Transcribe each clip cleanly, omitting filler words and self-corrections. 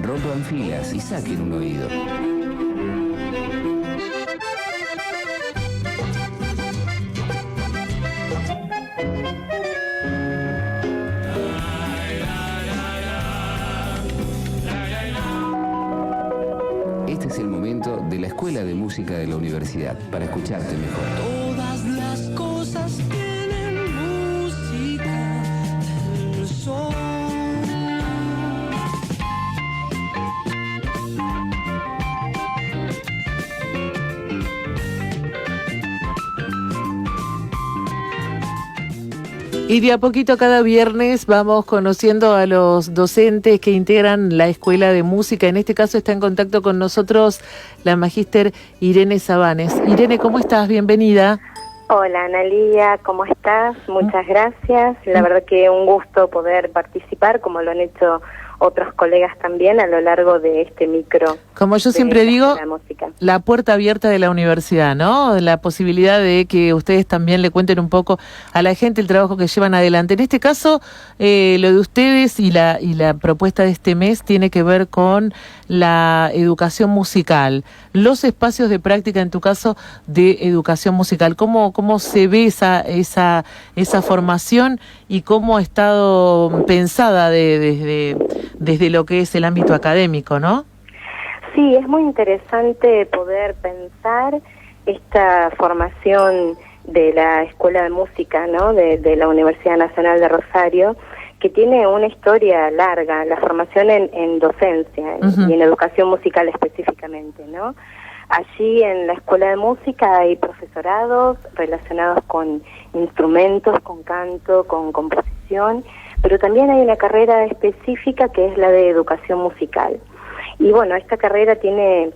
Rompan filas y saquen un oído. Este es el momento de la Escuela de Música de la Universidad, para escucharte mejor. Todas las cosas tienen música del sol. Y de a poquito cada viernes vamos conociendo a los docentes que integran la Escuela de Música. En este caso está en contacto con nosotros la magíster Irene Sabanes. Irene, ¿cómo estás? Bienvenida. Hola, Analía, ¿cómo estás? Muchas gracias. La verdad que un gusto poder participar, como lo han hecho otros colegas también a lo largo de este micro. Como yo siempre digo, la puerta abierta de la universidad, ¿no? La posibilidad de que ustedes también le cuenten un poco a la gente el trabajo que llevan adelante. En este caso, lo de ustedes y la propuesta de este mes tiene que ver con la educación musical, los espacios de práctica, en tu caso, de educación musical. ¿Cómo se ve esa formación y cómo ha estado pensada desde lo que es el ámbito académico, ¿no? Sí, es muy interesante poder pensar esta formación de la Escuela de Música, ¿no? de la Universidad Nacional de Rosario, que tiene una historia larga, la formación en docencia y en educación musical específicamente, ¿no? Allí en la Escuela de Música hay profesorados relacionados con instrumentos, con canto, con composición, pero también hay una carrera específica que es la de educación musical. Y bueno, esta carrera tiene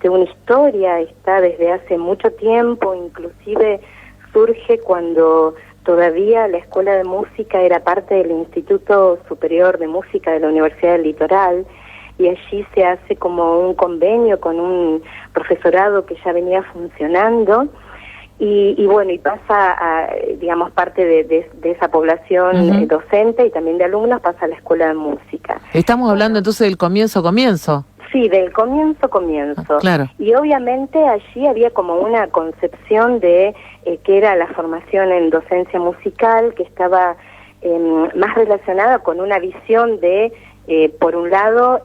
una historia, está desde hace mucho tiempo, inclusive surge cuando todavía la Escuela de Música era parte del Instituto Superior de Música de la Universidad del Litoral, y allí se hace como un convenio con un profesorado que ya venía funcionando, y bueno, y pasa a, digamos, parte de esa población docente y también de alumnos, pasa a la Escuela de Música. Estamos hablando entonces del comienzo. Sí, del comienzo. Claro. Y obviamente allí había como una concepción de que era la formación en docencia musical, que estaba más relacionada con una visión de, por un lado,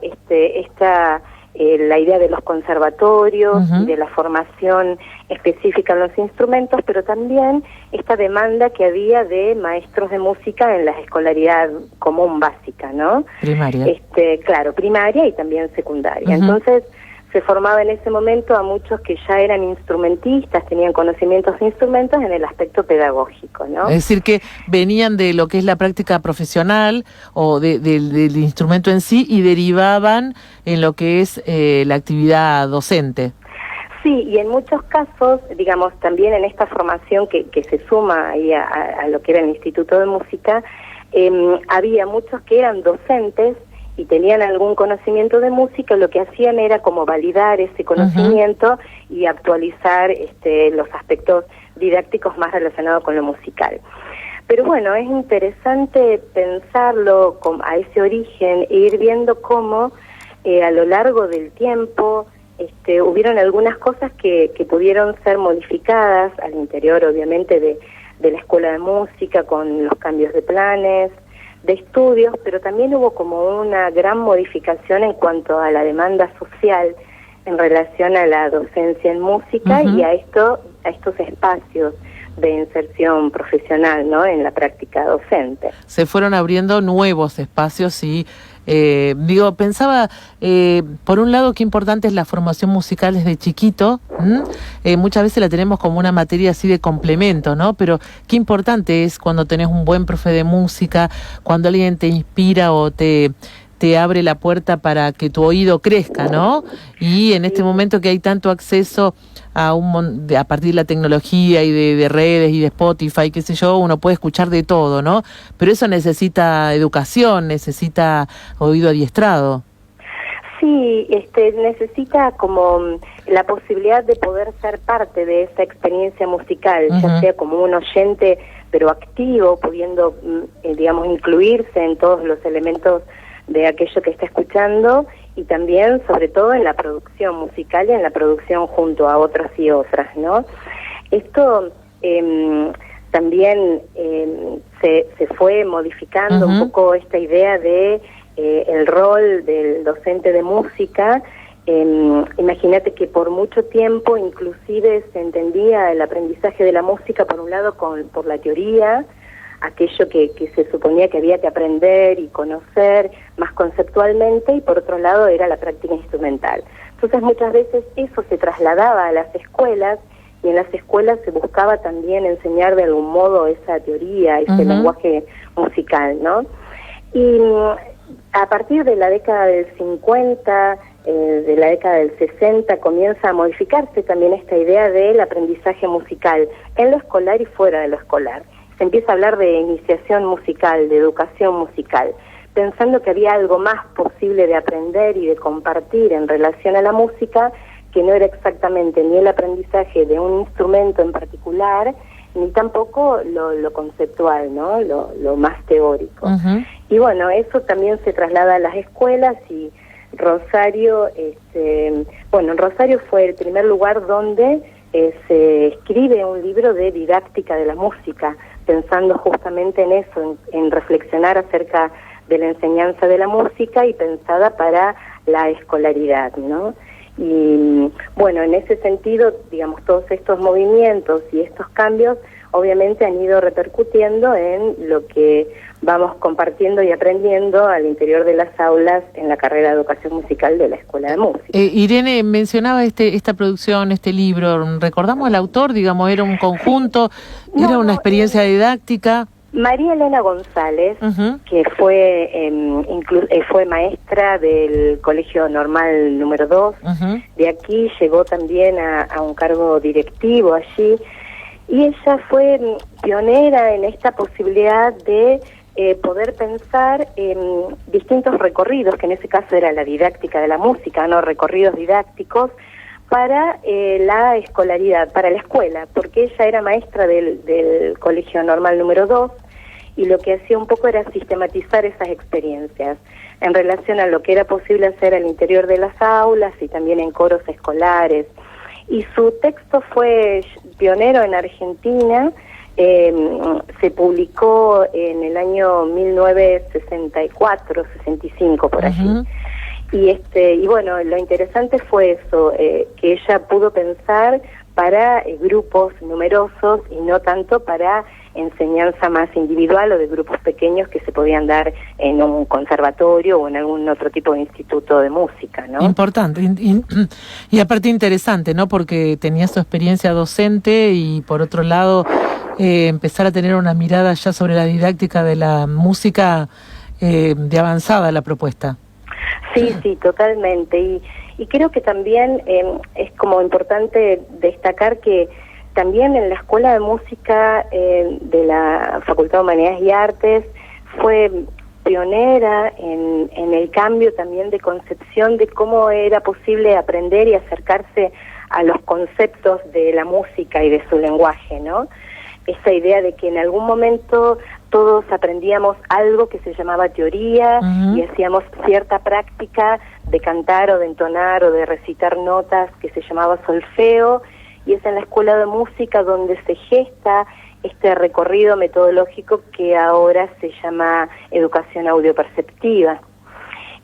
la idea de los conservatorios y de la formación específica en los instrumentos, pero también esta demanda que había de maestros de música en la escolaridad común básica, ¿no? Primaria. Claro, primaria y también secundaria. Entonces se formaba en ese momento a muchos que ya eran instrumentistas, tenían conocimientos de instrumentos en el aspecto pedagógico, ¿no? Es decir, que venían de lo que es la práctica profesional o del instrumento en sí y derivaban en lo que es la actividad docente. Sí, y en muchos casos, digamos, también en esta formación que se suma ahí a lo que era el Instituto de Música, había muchos que eran docentes y tenían algún conocimiento de música. Lo que hacían era como validar ese conocimiento y actualizar los aspectos didácticos más relacionados con lo musical. Pero bueno, es interesante pensarlo a ese origen e ir viendo cómo a lo largo del tiempo hubieron algunas cosas que pudieron ser modificadas al interior, obviamente, de la Escuela de Música, con los cambios de planes, de estudios, pero también hubo como una gran modificación en cuanto a la demanda social en relación a la docencia en música y a estos espacios de inserción profesional, ¿no?, en la práctica docente. Se fueron abriendo nuevos espacios y pensaba, por un lado, qué importante es la formación musical desde chiquito. Muchas veces la tenemos como una materia así de complemento, ¿no? Pero qué importante es cuando tenés un buen profe de música, cuando alguien te inspira o te abre la puerta para que tu oído crezca, ¿no? Y en este momento que hay tanto acceso a partir de la tecnología y de redes y de Spotify, qué sé yo, uno puede escuchar de todo, ¿no? Pero eso necesita educación, necesita oído adiestrado. Sí, necesita como la posibilidad de poder ser parte de esa experiencia musical, ya sea como un oyente, pero activo, pudiendo, digamos, incluirse en todos los elementos de aquello que está escuchando, y también, sobre todo, en la producción musical y en la producción junto a otras y otras, ¿no? Esto también se fue modificando un poco esta idea de el rol del docente de música. Imagínate que por mucho tiempo inclusive se entendía el aprendizaje de la música por un lado por la teoría, aquello que se suponía que había que aprender y conocer más conceptualmente, y por otro lado era la práctica instrumental. Entonces muchas veces eso se trasladaba a las escuelas, y en las escuelas se buscaba también enseñar de algún modo esa teoría, ese lenguaje musical, ¿no? Y a partir de la década del 50, de la década del 60, comienza a modificarse también esta idea del aprendizaje musical en lo escolar y fuera de lo escolar. Se empieza a hablar de iniciación musical, de educación musical, pensando que había algo más posible de aprender y de compartir en relación a la música, que no era exactamente ni el aprendizaje de un instrumento en particular, ni tampoco lo conceptual, ¿no? Lo más teórico. Y bueno, eso también se traslada a las escuelas, y Rosario, en Rosario fue el primer lugar donde se escribe un libro de didáctica de la música, pensando justamente en eso, en reflexionar acerca de la enseñanza de la música y pensada para la escolaridad, ¿no? Y bueno, en ese sentido, digamos, todos estos movimientos y estos cambios obviamente han ido repercutiendo en lo que vamos compartiendo y aprendiendo al interior de las aulas en la carrera de educación musical de la Escuela de Música. Irene, mencionaba esta producción, este libro, ¿recordamos al autor? Digamos, ¿era un conjunto? ¿Era una experiencia didáctica? María Elena González, que fue maestra del Colegio Normal número 2, de aquí llegó también a un cargo directivo allí, y ella fue pionera en esta posibilidad de poder pensar en distintos recorridos, que en ese caso era la didáctica de la música, ¿no? Recorridos didácticos para la escolaridad, para la escuela, porque ella era maestra del Colegio Normal número 2, y lo que hacía un poco era sistematizar esas experiencias en relación a lo que era posible hacer al interior de las aulas y también en coros escolares. Y su texto fue pionero en Argentina, se publicó en el año 1964, 65, por allí. Y bueno, lo interesante fue eso, que ella pudo pensar para grupos numerosos y no tanto para enseñanza más individual o de grupos pequeños que se podían dar en un conservatorio o en algún otro tipo de instituto de música, ¿no? Importante, y aparte interesante, ¿no? Porque tenía su experiencia docente y por otro lado empezar a tener una mirada ya sobre la didáctica de la música de avanzada la propuesta. Sí, totalmente. Y creo que también es como importante destacar que también en la Escuela de Música de la Facultad de Humanidades y Artes fue pionera en el cambio también de concepción de cómo era posible aprender y acercarse a los conceptos de la música y de su lenguaje, ¿no? Esa idea de que en algún momento todos aprendíamos algo que se llamaba teoría y hacíamos cierta práctica de cantar o de entonar o de recitar notas que se llamaba solfeo, y es en la Escuela de Música donde se gesta este recorrido metodológico que ahora se llama educación audioperceptiva,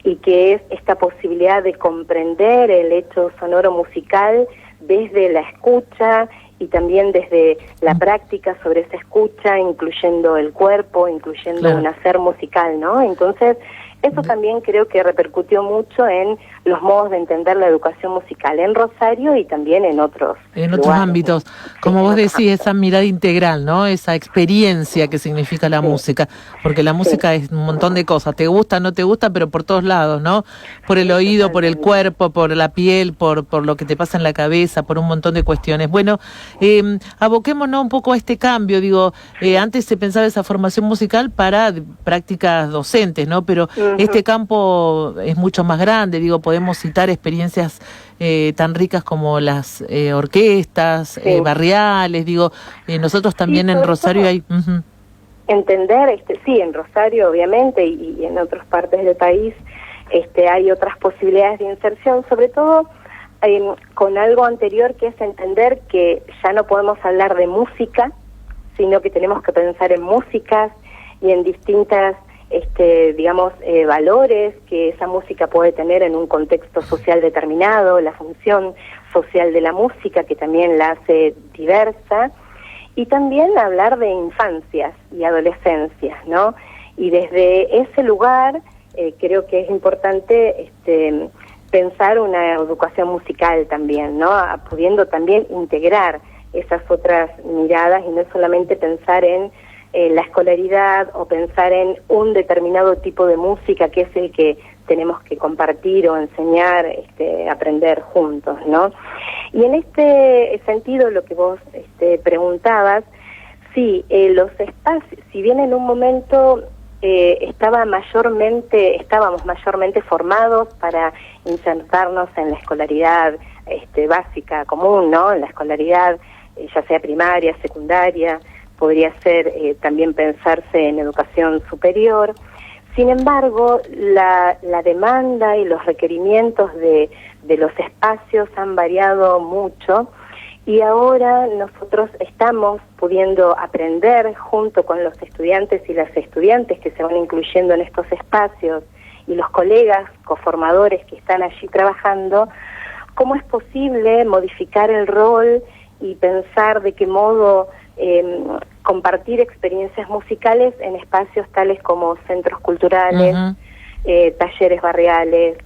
y que es esta posibilidad de comprender el hecho sonoro musical desde la escucha y también desde la práctica sobre esa escucha, incluyendo el cuerpo, incluyendo un hacer musical, ¿no? Entonces, eso también creo que repercutió mucho en los modos de entender la educación musical en Rosario y también en otros lugares, ámbitos. Como vos decís, esa mirada integral, ¿no? Esa experiencia que significa la música, porque la música es un montón de cosas, te gusta, no te gusta, pero por todos lados, ¿no? Por el oído, por el cuerpo, por la piel, por lo que te pasa en la cabeza, por un montón de cuestiones. Bueno, aboquémonos un poco a este cambio, digo, antes se pensaba esa formación musical para prácticas docentes, ¿no? Pero este campo es mucho más grande, digo, podemos citar experiencias tan ricas como las orquestas, barriales, digo, nosotros también en Rosario hay... Entender, en Rosario obviamente y en otras partes del país, hay otras posibilidades de inserción, sobre todo con algo anterior, que es entender que ya no podemos hablar de música, sino que tenemos que pensar en músicas y en distintas, valores que esa música puede tener en un contexto social determinado, la función social de la música, que también la hace diversa, y también hablar de infancias y adolescencias, ¿no? Y desde ese lugar creo que es importante pensar una educación musical también, ¿no? Pudiendo también integrar esas otras miradas y no solamente pensar en la escolaridad o pensar en un determinado tipo de música que es el que tenemos que compartir o enseñar, aprender juntos, ¿no? Y en este sentido, lo que vos preguntabas, sí, los espacios, si bien en un momento estábamos mayormente formados para insertarnos en la escolaridad básica común, ¿no? En la escolaridad, ya sea primaria, secundaria, podría ser también pensarse en educación superior. Sin embargo, la demanda y los requerimientos de los espacios han variado mucho, y ahora nosotros estamos pudiendo aprender junto con los estudiantes y las estudiantes que se van incluyendo en estos espacios y los colegas coformadores que están allí trabajando, cómo es posible modificar el rol y pensar de qué modo compartir experiencias musicales en espacios tales como centros culturales, talleres barriales,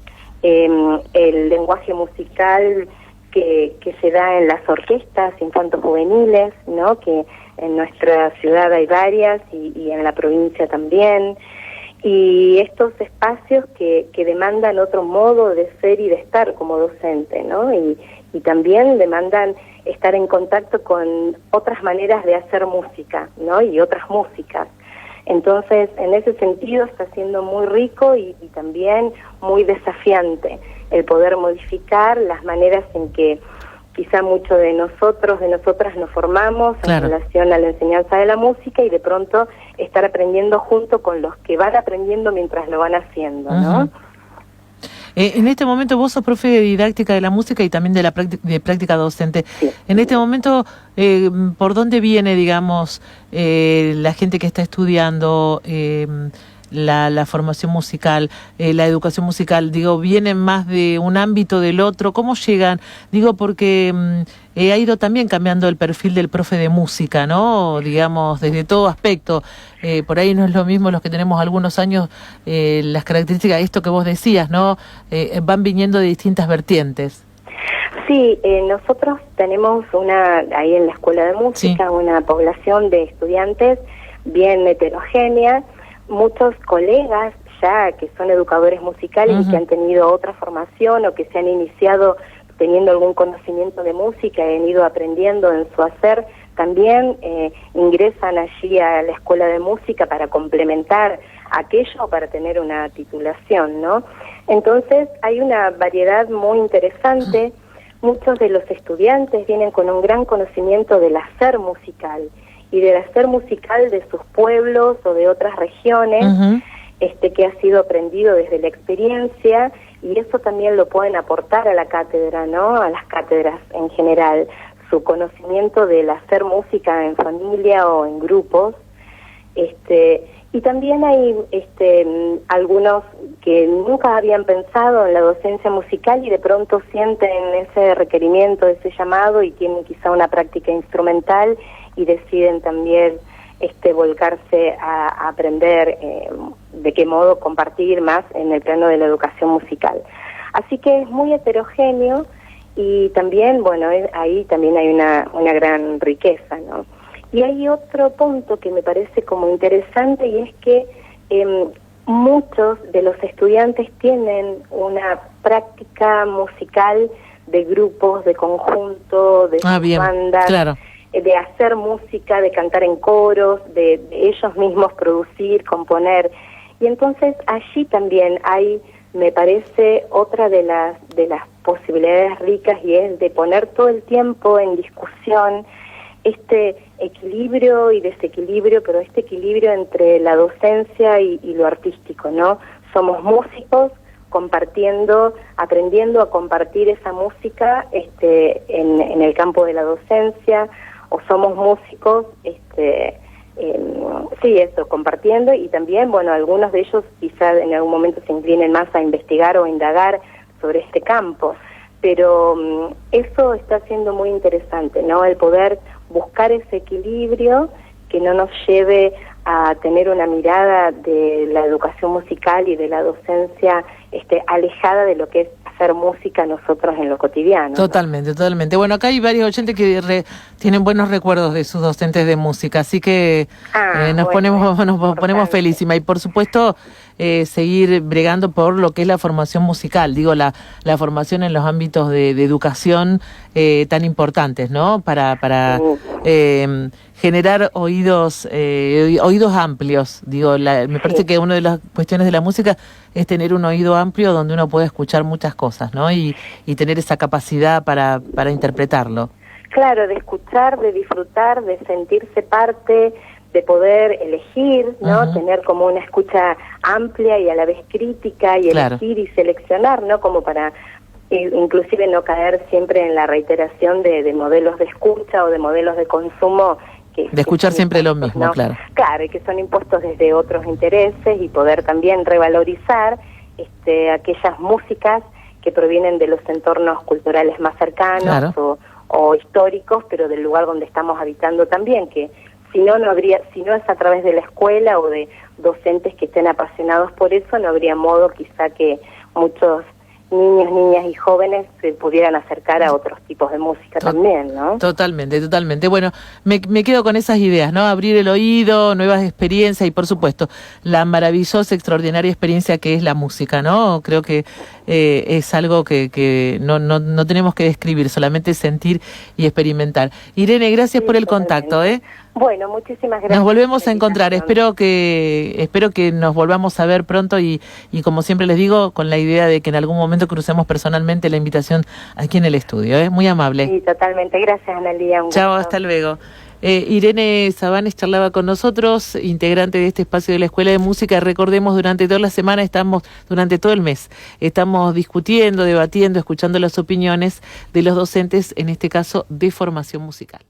el lenguaje musical que se da en las orquestas infanto-juveniles, ¿no? Que en nuestra ciudad hay varias y en la provincia también, y estos espacios que demandan otro modo de ser y de estar como docente, ¿no? Y también demandan estar en contacto con otras maneras de hacer música, ¿no? Y otras músicas. Entonces, en ese sentido está siendo muy rico y también muy desafiante el poder modificar las maneras en que quizá muchos de nosotros, de nosotras nos formamos en relación a la enseñanza de la música, y de pronto estar aprendiendo junto con los que van aprendiendo mientras lo van haciendo, ¿no? En este momento vos sos profe de didáctica de la música y también de práctica docente. Sí. En este momento, ¿por dónde viene, digamos, la gente que está estudiando la formación musical, la educación musical? Digo, ¿vienen más de un ámbito del otro? ¿Cómo llegan? Digo, porque ha ido también cambiando el perfil del profe de música, ¿no? Digamos, desde todo aspecto. Por ahí no es lo mismo los que tenemos algunos años, las características de esto que vos decías, ¿no? Van viniendo de distintas vertientes. Sí, nosotros tenemos ahí en la Escuela de Música, una población de estudiantes bien heterogénea, muchos colegas ya que son educadores musicales y que han tenido otra formación o que se han iniciado teniendo algún conocimiento de música y han ido aprendiendo en su hacer, también ingresan allí a la Escuela de Música para complementar aquello o para tener una titulación, ¿no? Entonces hay una variedad muy interesante. Muchos de los estudiantes vienen con un gran conocimiento del hacer musical y del hacer musical de sus pueblos o de otras regiones, que ha sido aprendido desde la experiencia, y eso también lo pueden aportar a la cátedra, ¿no? A las cátedras en general, su conocimiento del hacer música en familia o en grupos, y también hay algunos que nunca habían pensado en la docencia musical y de pronto sienten ese requerimiento, ese llamado, y tienen quizá una práctica instrumental y deciden también volcarse a aprender de qué modo compartir más en el plano de la educación musical. Así que es muy heterogéneo, y también, bueno, ahí también hay una gran riqueza, ¿no? Y hay otro punto que me parece como interesante, y es que muchos de los estudiantes tienen una práctica musical de grupos, de conjunto, de bandas, de hacer música, de cantar en coros, de ellos mismos producir, componer. Y entonces allí también hay, me parece, otra de las posibilidades ricas, y es de poner todo el tiempo en discusión este equilibrio y desequilibrio, pero este equilibrio entre la docencia y lo artístico, ¿no? Somos músicos compartiendo, aprendiendo a compartir esa música en el campo de la docencia, o somos músicos, sí, eso, compartiendo, y también, bueno, algunos de ellos quizás en algún momento se inclinen más a investigar o indagar sobre este campo, pero eso está siendo muy interesante, ¿no? El poder buscar ese equilibrio que no nos lleve a tener una mirada de la educación musical y de la docencia alejada de lo que es hacer música nosotros en lo cotidiano. Totalmente, totalmente. Bueno, acá hay varios oyentes que tienen buenos recuerdos de sus docentes de música, así que nos ponemos felísima. Y por supuesto, seguir bregando por lo que es la formación musical, digo, la formación en los ámbitos de educación tan importantes, ¿no? Para generar oídos amplios. Digo, me parece que una de las cuestiones de la música es tener un oído amplio donde uno puede escuchar muchas cosas, ¿no? Y tener esa capacidad para interpretarlo. Claro, de escuchar, de disfrutar, de sentirse parte, de poder elegir, ¿no? Tener como una escucha amplia y a la vez crítica, y elegir y seleccionar, ¿no? Como para inclusive no caer siempre en la reiteración de modelos de escucha o de modelos de consumo de escuchar siempre lo mismo, ¿no? Claro, y que son impuestos desde otros intereses, y poder también revalorizar aquellas músicas que provienen de los entornos culturales más cercanos, o históricos, pero del lugar donde estamos habitando también, que si no es a través de la escuela o de docentes que estén apasionados por eso, no habría modo quizá que muchos niños, niñas y jóvenes se pudieran acercar a otros tipos de música también, ¿no? Totalmente, totalmente. Bueno, me quedo con esas ideas, ¿no? Abrir el oído, nuevas experiencias y, por supuesto, la maravillosa, extraordinaria experiencia que es la música, ¿no? Creo que es algo que no tenemos que describir, solamente sentir y experimentar. Irene, gracias por el contacto, ¿eh? Bueno, muchísimas gracias. Nos volvemos a encontrar. Espero que nos volvamos a ver pronto y como siempre les digo, con la idea de que en algún momento crucemos personalmente la invitación aquí en el estudio. Muy amable. Sí, totalmente. Gracias, Analía. Chao, hasta luego. Irene Sabanes charlaba con nosotros, integrante de este espacio de la Escuela de Música. Recordemos, durante toda la semana, durante todo el mes, estamos discutiendo, debatiendo, escuchando las opiniones de los docentes, en este caso de formación musical.